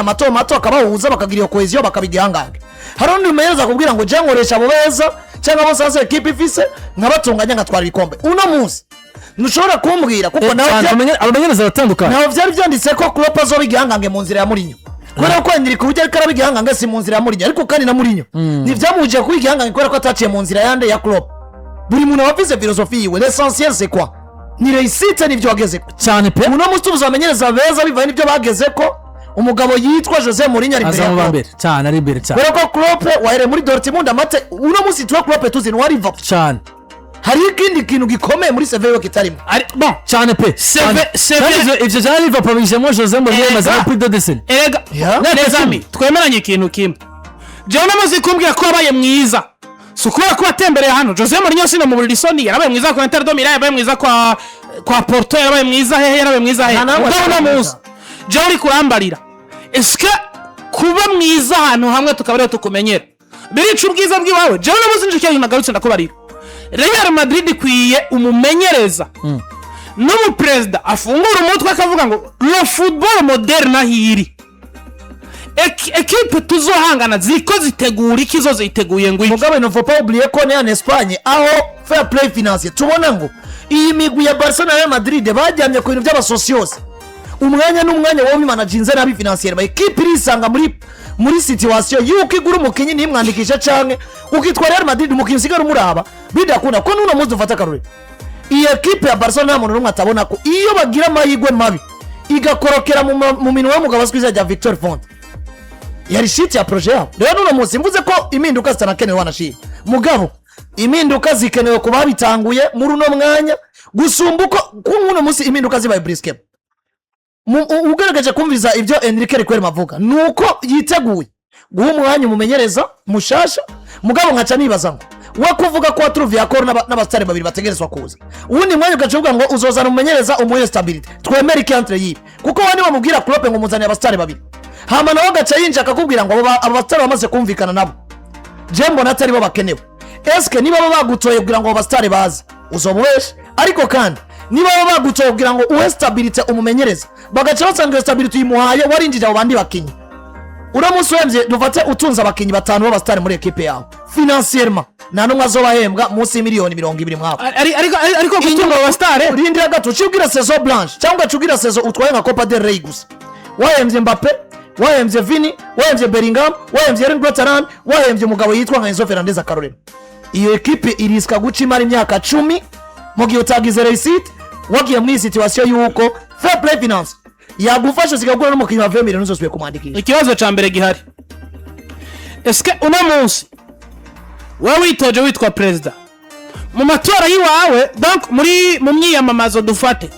mato mato akabahuza bakagira iyo cohesion bakabigihangange. Harundi umenyereza kubwira ngo jangoresha abo beza cyangwa bose hase equipe ifise nkabatunganya ngatwara ibikombe. Uno munsi nushobora kumbwira kuko nawe abamenyereza batandukanye. Naho byari byanditse ko Klopp azobigihangange mu nzira ya Mourinho. Kubera ko ndiri ku buryo karabigihangange si mu nzira ya Mourinho ariko kandi na Mourinho ntivyamuje kubigihangange kubera ko ataciye mu nzira yande ya Klopp. Buri muntu wafize philosophie yiwe, l'essentiel c'est quoi? Ni réussite nivyo wageze cyane pe. Uno munsi tuzamenyereza beza bivaye nivyo bageze ko umugabo yitwa Jose Mourinho ari imbere ya Klopp cyane ari imbere cyane. Kubera ko Klopp wahere muri Dortmund amate uno munsi tuwa Klopp tuzi no ari Liverpool cyane. Hari ikindi kintu gikomeye muri CV yo kitarimo. Ari bon cyane pe. CV ivyo cyane Liverpool bijemo Jose Mourinho maze plus de décennies. Erega nezami twemeranye ikintu kimwe. Jewe namaze kumbwira ko abaye mwiza. Sukura ko atembereye hano Jose Mourinho sino mu Burisoni yarabaye mwiza kwa Inter de Milan yabaye mwiza kwa Porto yarabaye mwiza hehe yarabaye mwiza hehe. Ndabona muzi. Jewe uri kurambarira. Eske kuba mwiza hano hamwe tukabare tukumenyera. Biricu ubwiza bwiwawe. Jewe namuzi nje cyo nagarutse ndakubarira. Real Madrid kwiye umumenyereza. No mu president afungura umutwe akavuga ngo le football moderne hiri. Equipe tuzohangana ziko zitegura ikizo ziteguye ngo mugabe no faut pas oublier ko ne en Espagne aho fair play financier tubona ngo iyi migwi ya Barcelona na Madrid bajyamye ku bintu by'abasocios umwanya n'umwanya wo bimanajinze nabi financier ba equipe irisanga muri situation yuko igura umukinyi nimwandikisha canke ukitwa Real Madrid umukinyi sigara umuraba bidakunda ko nuno muzi ufata karure iyi equipe ya Barcelona mu numwe atabona ko iyo bagira amahigwe mabi igakorokera mu minwa y'umugabo skwiza ya Victor Font yari shiti ya projet yabo. Rero nuno munsi mvuze ko impinduka zitanakenewe wanashima mugabo impinduka zikenewe kuba bitanguye muri uno mwanya gusumbuko kuno munsi impinduka zibaye brisket ugaragaje kumviza ibyo Enrique Riquelme avuga nuko yiteguye guha umwanya umumenyereza mushasha mugabo nkaca nibaza ngo wakuvuga ko Truvia Akor n'abastari babiri bategerezwa kuza ubundi mwanya ugacuvuga ngo uzozana umumenyereza umuhe stability twemere ikantre yibi kuko wani bamubwira Klopp ngo muzane abastari babiri hama nawe gaca yinja akakubwira ngo abastari bamaze kumvikana nabo jembo natari bo bakenewe eske niba bagutoye kugira ngo abastari baze uzomubeshe ariko kandi niba bagutoye kugira ngo uhe stability umumenyereza bagaca basanga stability yimuhaye warinjije abo bandi bakinyi uramusi wemvye dufate utunza abakinyi batanu b'abastari muri equipe yawe financièrement nta numwe azobahembwa munsi y'imiliyoni 200 mwaka ariko gutunga abastari rindira gato ucibwira saison blanche cyangwa ucibwira saison utwaye nka Copa del Rey gusa wahembye Mbappe wahembye Vini wahembye Bellingham wahembye Erling Haaland wahembye umugabo yitwa nka Enzo Fernandez akarorero iyo equipe iriska guca imari imyaka 10 mu gihe utagize receipt wagiye muri situation yuko fair play finance yagufasha zigagura n'umukinyi wa 20 miliyoni zose kumwandikira. Ikibazo ca mbere gihari eske uno munsi wewe witoje witwa president mu matora yiwawe donc mu myiyamamazo dufate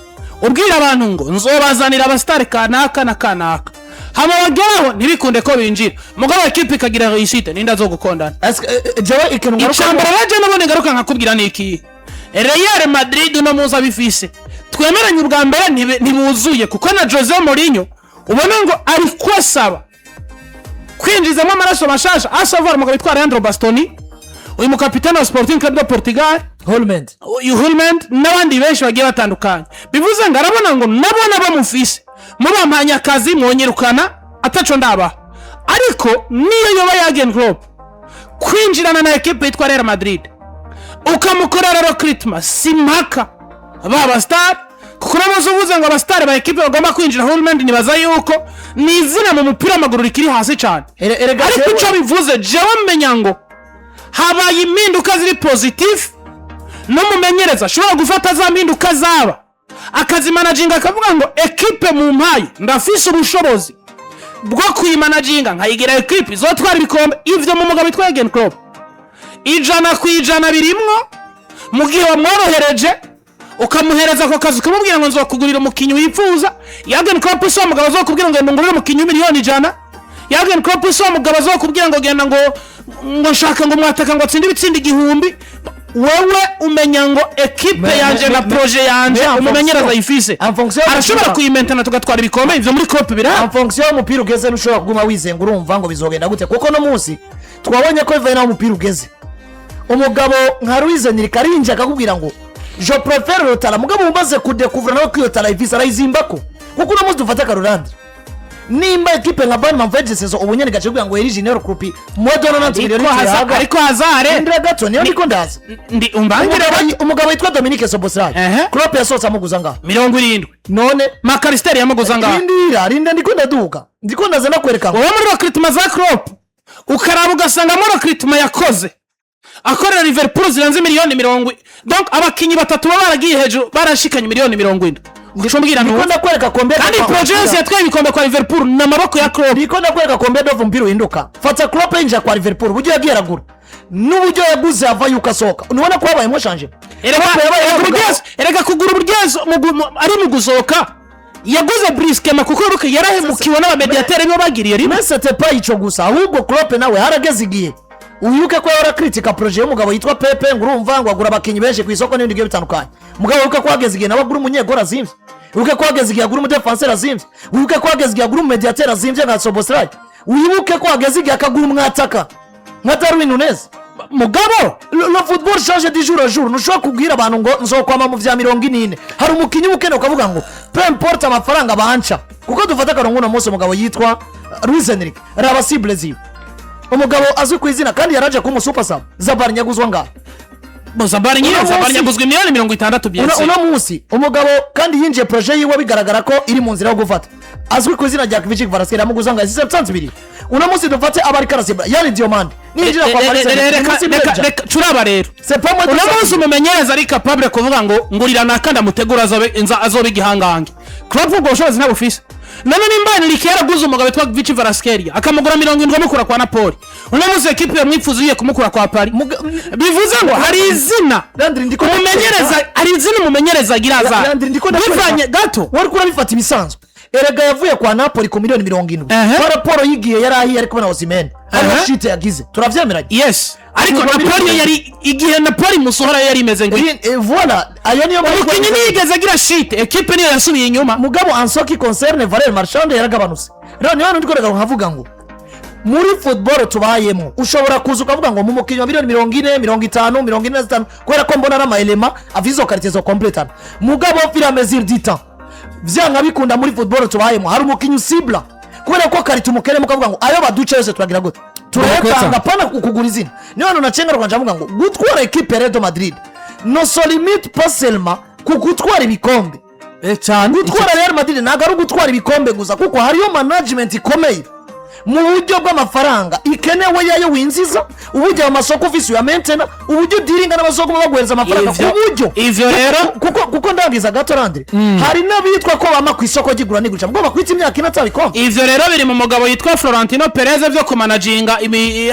ubwira abantu ngo nzobazanira abastari kanaka na kanaka hama bageraho ntibikunde ko binjira mugabo equipe ikagira réussite ninda zo gukondana jewe ikintu ngaruka icyambere baje nabone ngaruka nkakubwira niki Real Madrid no muza bifise twemeranye ubwa mbere ntibuzuye kuko na Jose Mourinho ubona ngo ari kwasaba kwinjizamo amaraso mashasha asavara umugabo witwa Leandro Bastoni uyu mukapitani wa Sporting Club de Portugal Hulmand n'abandi benshi bagiye batandukanye bivuze ngo arabona ngo nabona bamufise mubampanya akazi mwonyerukana ataco ndaba ariko niyo yoba Jurgen Klopp kwinjirana na equipe yitwa Real Madrid ukamukorera recruitment simpaka baba star kuko namuzo uvuze ngo abastari ba equipe bagomba kwinjira Hulmand nibaza yuko ni izina mu mupira w'amaguru rikiri hasi cyane ariko cyo bivuze jewe menya ngo habaye impinduka ziri positive no mumenyereza shobora gufata za mpinduka zaba akazi managinga akavuga ngo equipe mu mpaye ndafise ubushobozi bwo kuyimanaginga nkayigira equipe izotwara ibikombe ivyo mu mugabo witwa Jurgen Klopp ijana kwijana birimwo mu gihe wamworohereje ukamuhereza ko kazi kumubwira ngo nzokugurira umukinyi wifuza Jurgen Klopp so mugabo zo kubwira ngo ngurire umukinyi miliyoni 100 Jurgen Klopp so mugabo zo kubwira ngo genda ngo shaka ngo mwataka ngo atsinde ibitsindi igihumbi wewe umenya ngo equipe yanje na projet yanje umumenyereza yifise arashobora kuyimentana tugatwara ibikombe ivyo muri Klopp bira en fonction y'umupira ugeze nushobora kuguma wizenga urumva ngo bizogenda gute kuko no munsi twabonye ko ivena umupira ugeze umugabo nka Luis Enrique arinje akakubwira ngo je préfère le talent mugabo umaze kudekuvura no kwiyotara ifise arayizimbako kuko no munsi dufata Karolande nimba ekipe nka Bayern Munich sezo ubu nyene gace kugira ngo eri Junior Group modona na miliyoni ariko Hazard ndira gato niyo ndiko ndaza ndi umbangire umugabo witwa Dominique Soboslai Klopp yasohotse amuguza ngaho 70 none McAllister yamuguza ngaho rinda ndiko ndaduka ndiko ndaza nakwereka wowe muri recruitment za Klopp ukaraba ugasanga muri recruitment yakoze akorera Liverpool zirenze miliyoni 70 donc abakinyi batatu baragiye hejuru barashikanye miliyoni 70 ndikumbwira ndiko ndakwereka kombe kandi project yatwaye ibikombe kwa Liverpool na maboko ya Klopp ndiko ndakwereka kombe dovu mpira uhinduka fata Klopp inja kwa Liverpool buryo yagiye aragura n'uburyo yaguze ava yuko asohoka unubona ko yabaye moshanje erega kugura uburyezo ari mu gusohoka yaguze Briskema kuko ruke yarahemukiwe n'abamediatere nibo bagiriye rimwe c'était pas ico gusa ahubwo Klopp nawe harageze igihe uyuke ko yara critica projet y'umugabo yitwa Pepe ngurumva ngo agura abakinyi benshi ku isoko n'ibindi gihe bitandukanye mugabo uyuke ko hageze igihe nabagura umunyegora azimvye uyuke ko hageze igihe agura umudefenseur azimvye uyuke ko hageze igihe agura umediateur azimvye nka Soboslai uyuke ko hageze igihe akagura umwataka nka Darwin Nunez mugabo le football change du jour au jour nushobora kubwira abantu ngo nzokwama mu vya 40 hari umukinyi ukene ukavuga ngo peu importe amafaranga banca kuko dufata karongo na Mose umugabo yitwa Luis Enrique raba cible ziwe umugabo azwi ku izina kandi yaraje ku musuper sub Zabar nyaguzwa ngaho Zabar nyaguzwa miliyoni 60 byese uno munsi umugabo kandi yinjiye projet yiwe bigaragara ko iri mu nzira yo gufata azwi ku izina rya Kvicic Kvaratskhelia yamuguza ngaho 700 uno munsi dufate abari karasibra yani Diomande ninjira kwa Paris reka curaba rero uno munsi umumenyereza ari capable kuvuga ngo ngurira nakanda mutegura azobe igihangange Klopp ubwo bushobozi nta bufise none nimbani likera guza umugabo witwa Kvicic Kvaratskhelia akamugura 70 mukura kwa Napoli uno munsi equipe yamwifuziye kumukura kwa Paris bivuze ngo hari izina umumenyereza ari izina umumenyereza agiraza bivanye gato wari kura bifata ibisanzwe erega yavuye kwa Napoli ku miliyoni 70 kwa raporo yigiye yarahiye ariko na Osimhen ari shite yagize turavyemeranye yes ariko Napoli yari igihe Napoli musohora yari imeze ngo voilà ayo niyo mukinyi nigeze agira shite equipe niyo yasubiye inyuma mugabo ansoki concerne Valère Marchand yaragabanutse rero niyo ndiko rega nkavuga ngo muri football tubayemo ushobora kuza ukavuga ngo mu mukinyi wa miliyoni 40 50 45 kwera ko mbona rama element avizo quartier zo completana mugabo fira mesure du temps vyanga bikunda muri football tubayemo hari umukinyi usibla kubera ko karita umukere mukavuga ngo ayo baduce yose turagira gute turetanga pana kukugura izina niyo hano nacengera kwanje avuga ngo gutwara equipe Real Madrid no so limite pas seulement kugutwara ibikombe cyane gutwara Real Madrid nagaru gutwara ibikombe gusa kuko hariyo management ikomeye mu buryo bw'amafaranga ikenewe yayo winziza uburyo amasoko ofisi ya maintenance uburyo diringa n'amasoko baguhereza amafaranga ku buryo ivyo rero kuko ndagiza gato Landry hari nabitwa ko bama ku isoko gigura niguca bwo bakwita imyaka inatabikoma ivyo rero biri mu mugabo yitwa Florentino Perez byo kumanaginga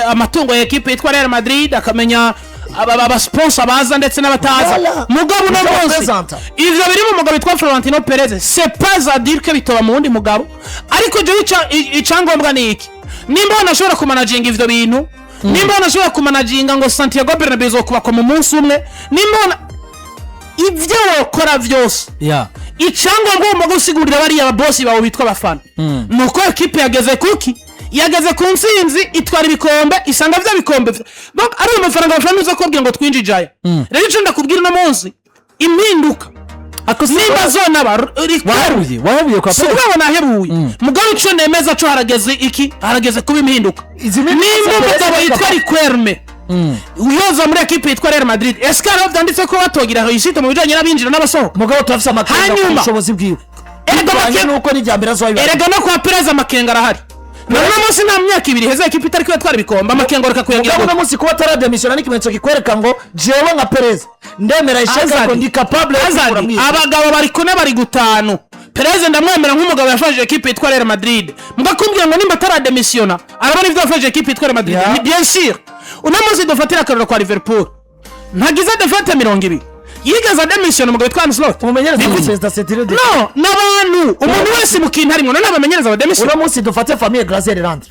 amatungo ya equipe yitwa Real Madrid akamenya aba sponsor baza ndetse n'abataza mugabo no munsi ivyo biri mu mugabo yitwa Florentino Perez c'est pas à dire que bitoba mu wundi mugabo ariko je icangombwa ni iki nimba unashobora kumanaginga ivyo bintu nimba unashobora kumanaginga ngo Santiago Bernabeu zokubakwa mu munsi umwe nimba ivyo wakora vyose icangombwa mu gusigurira bari ababosi bawo bitwa abafana nuko equipe yageze kuki yageze ku nsinzi itwara ibikombe isanga vya bikombe donc ari amafaranga bafana uza kubwira ngo twinjijaya rero ico ndakubwira no munsi impinduka nimba zona wahebuye kwa Pep subona hebuye mugabo ico nemeza co harageze kuba impinduka nimba umugabo yitwa Riquelme uyoza muri equipe yitwa Real Madrid escaro vyanditse ko batogira réussite mu bijanye n'abinjira n'abasohoka mugabo turafise amakenga ku bushobozi bwiwe erega no kwa Perez amakenga arahari none munsi nta myaka ibiri heze equipe itari kwatwara ibikombe amakenga reka kuyagira none munsi kuba tarademisiona n'ikimenyetso kikwereka ngo jewe nka Perez ndemera ishaka ko ndi capable abagabo bari kune bari gutanu Perez ndamwemera nk'umugabo yafashije equipe yitwa Real Madrid mugakumbwira ngo nimba tarademisiona arabona ivyo yafashije equipe yitwa Real Madrid bien sûr una munsi dofatira akarora kwa Liverpool ntagize defete 20 yigeze demission umugabo yitwa Ancelotti umumenyereza Manchester City no n'abantu umuntu wese mukintu harimo none abamenyereza ba demission una munsi dufate famille Glazer Land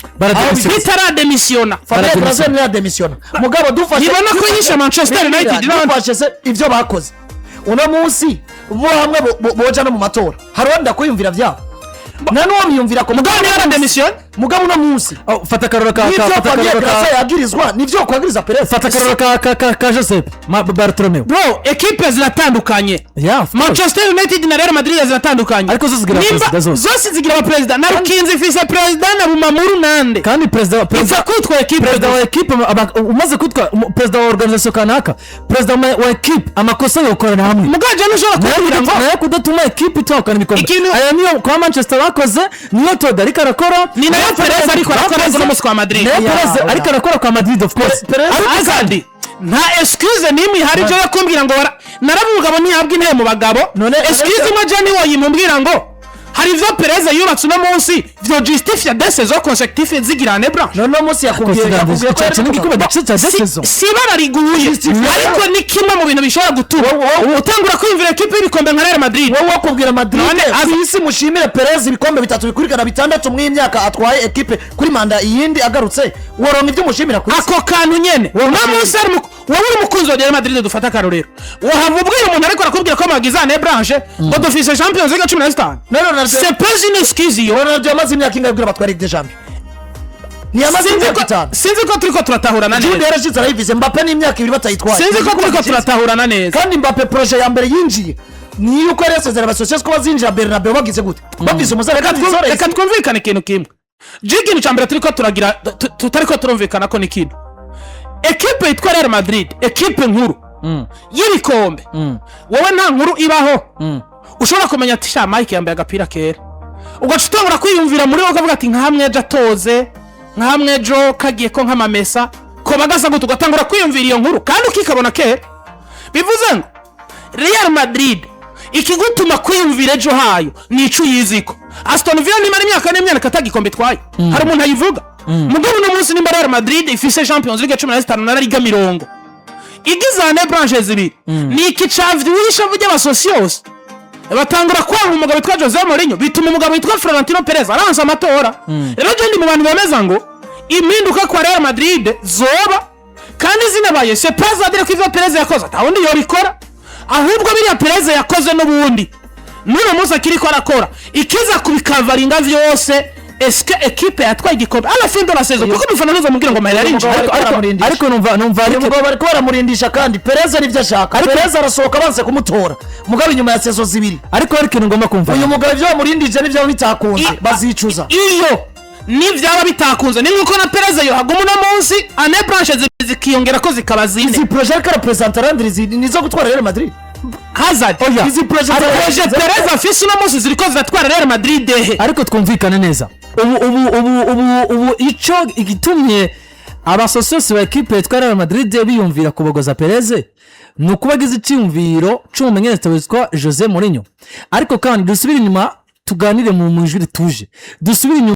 bitara demisiona famille Glazer ni demisiona mugabo dufashe ibona ko yisha Manchester United dufashe se ivyo bakoze una munsi bo hamwe boja no mu matora hari wanda kuyumvira vyabo nani wamyumvira ko mugabo ni demission mugabo uno munsi fata akarora ka nivyo fata Fabien akarora Gracia ka yagirizwa nivyo kwagiriza Perez fata akarora ka Joseph Bartomeu. bro ekipe ziratandukanye. Yeah, of course. Manchester United na Real Madrid ziratandukanye, ariko zose zigira perezida zose zigira abaperezida na Rukinzi ifise perezida na Bumamuru nande kandi perezida ipfa kwitwa ekipe. perezida wa ekipe umaze kwitwa perezida wa organisation kanaka, perezida wa ekipe amakosa yokorana hamwe mugaje nushobora kubwira ngo nayo kudatuma ekipe itwakana ibikombe. Ikintu- aya niyo kwa Manchester bakoze, niyo Todd ariko arakora, ni nayo Perez ariko arakora no musi kwa Madrid. niyo Perez ariko arakora kwa Madrid of course. Azandi nta excuse nimwe ihari byo yakumbwira ngo narabugabo ntihabwa intebe mu bagabo. None Excuse imwe je niwo yimumbwira ngo hari ivyo Perez yubatse uno munsi vyo justifia des saisons consécutives zigirane branche. none munsi yakubwiye ko cyane n'igikombe cya saison Si bara riguye ariko ni kimwe mu bintu bishobora gutuma utangura kwiyumvira ekipe y'ibikombe nka Real Madrid. wowe wakubwira Madrid None ku isi mushimire Perez ibikombe 3 bikurikirana 6 mu myaka atwaye ekipe kuri manda iyindi agarutse woronka ibyo mushimira ku isi. Ako kantu nyene no munsi wowe uri umukunzi wa Real Madrid dufata akarorero wahava ubwira umuntu ariko arakubwira ko magizane branche ngo dufise Champions League 15 c'est pas une excuse yo. Ronaldo yamaze imyaka ingahe kubwira batwara Ligue des Champions ntiyamaze imyaka 5 sinzi ko turiko turatahurana Jude neza, yarashize arayivize Mbappe n'imyaka 2 batayitwaye sinzi ko turiko turatahurana neza. kandi Mbappe projet ya mbere yinjiye ni yuko yari yasezera abasosiyete ko bazinjira Bernabeu bagize gute bafise umusare Reka twumvikane ikintu kimwe ikintu cya mbere turiko turagira tutariko turumvikana ko ni ikintu ekipe yitwa Real Madrid ekipe nkuru y'ibikombe wowe nta nkuru ibaho ushobora kumenya ati sha Mike yambaye agapira kera ugaca utangura kwiyumvira muri wowe ukavuga ati nkahamwe ejo atoze nkahamwe ejo kagiye ko nk'amamesa ko bagasa gute ugatangura kwiyumvira iyo nkuru kandi ukikabona kera. Bivuze ngo Real Madrid ikigutuma kwiyumvira ejo hayo ni icu yiziko Aston Villa nimara imyaka n'imyaka atagikombe twaye hari umuntu ayivuga mugabo no munsi nimba Real Madrid ifise Champions League 15 na Liga 20 igizane branches zibiri ni iki cavyuhisha vuga abasocios batangura kwanga umugabo witwa Jose Mourinho bituma umugabo witwa Florentino Perez aransa amatora. Rero je ndi mu bantu bameza ngo impinduka kwa Real Madrid zoba kandi zinabaye c'est pas adire ko ivyo Perez yakoze atawundi yobikora ahubwo biriya Perez yakoze n'ubundi n'uno munsi akiriko arakora ikiza kubikavaringa vyose. Est-ce que equipe yatwaye igikombe à la fin de la saison kuko bifana neza mubwira ngo mahera arinjira ariko numva uyu mugabo bari baramurindisha kandi Perez arivyo ashaka. Perez arasohoka banse kumutora mugabo inyuma ya saison zibiri ariko ikintu ngomba kumva uyu mugabo ivyo bamurindije n'ivyo bitakunze bazicuza iyo nivyaba bitakunze ni nkuko na Perez yo haguma uno munsi ane branches zikiyongera ko zikaba zine. izi projet ka representer Landry nizo gutwara Real Madrid Hazard izi projet Perez afise uno munsi ziriko ziratwara Real Madrid dehe. ariko twumvikane neza ubu ico igitumye abasosiyose ba ekipe yitwa Real Madrid biyumvira kubogoza Perez ni ukubagize icyumviro c'umumenyereza witwa Jose Mourinho. Ariko kandi dusubire inyuma tuganire mu ijwi rituje, dusubire inyuma